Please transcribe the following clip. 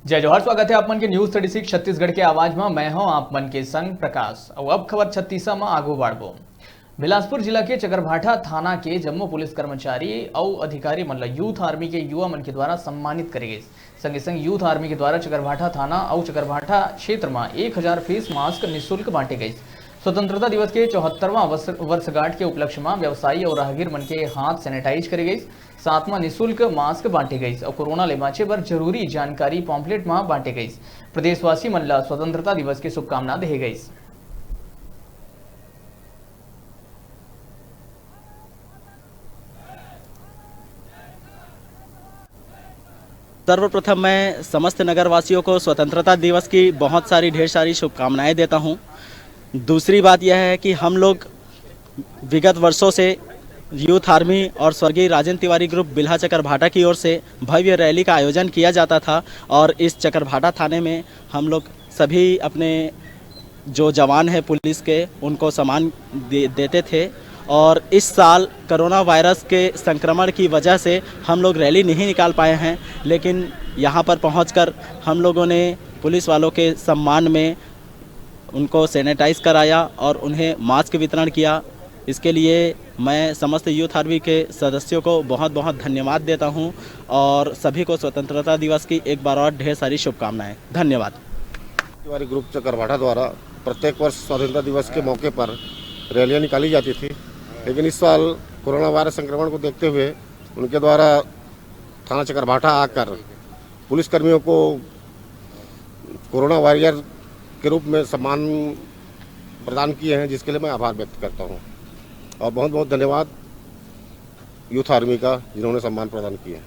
जय जवाहर, स्वागत है आप मन के न्यूज 36 छत्तीसगढ़ के आवाज में। मैं हूं आप मन के संग प्रकाश। और अब खबर 36 में आगू बाढ़बो। बिलासपुर जिला के चकरभाठा थाना के जम्मू पुलिस कर्मचारी और अधिकारी मन यूथ आर्मी के युवा मन के द्वारा सम्मानित करे गए। संगे संग यूथ आर्मी के द्वारा चकरभाठा थाना और चकरभाठा क्षेत्र में 1000 फेस मास्क निःशुल्क बांटे गए। स्वतंत्रता दिवस के 74वां वर्षगांठ के उपलक्ष्य में व्यवसायी और राहगीर मन के हाथ सैनिटाइज करे गई। साथ में निःशुल्क मास्क बांटे गई और कोरोना ले बाँचे बर जरूरी जानकारी पॉम्पलेट में बांटे गई। प्रदेशवासी मन ला स्वतंत्रता दिवस की शुभकामना दे गई। सर्वप्रथम मैं समस्त नगरवासियों को स्वतंत्रता दिवस की बहुत सारी ढेर सारी शुभकामनाएं देता हूं। दूसरी बात यह है कि हम लोग विगत वर्षों से यूथ आर्मी और स्वर्गीय राजेंद्र तिवारी ग्रुप बिल्हा चकरभाठा की ओर से भव्य रैली का आयोजन किया जाता था और इस चकरभाठा थाने में हम लोग सभी अपने जो जवान हैं पुलिस के उनको सम्मान देते थे। और इस साल कोरोना वायरस के संक्रमण की वजह से हम लोग रैली नहीं निकाल पाए हैं, लेकिन यहाँ पर पहुंचकर हम लोगों ने पुलिस वालों के सम्मान में उनको सैनिटाइज कराया और उन्हें मास्क वितरण किया। इसके लिए मैं समस्त यूथ आर्मी के सदस्यों को बहुत बहुत धन्यवाद देता हूं और सभी को स्वतंत्रता दिवस की एक बार और ढेर सारी शुभकामनाएं। धन्यवाद। तिवारी ग्रुप चकरभाठा द्वारा प्रत्येक वर्ष स्वतंत्रता दिवस के मौके पर रैलियां निकाली जाती थी, लेकिन इस साल कोरोना वायरस संक्रमण को देखते हुए उनके द्वारा थाना चकरभाठा आकर पुलिसकर्मियों को कोरोना वॉरियर के रूप में सम्मान प्रदान किए हैं, जिसके लिए मैं आभार व्यक्त करता हूं और बहुत बहुत धन्यवाद यूथ आर्मी का, जिन्होंने सम्मान प्रदान किया।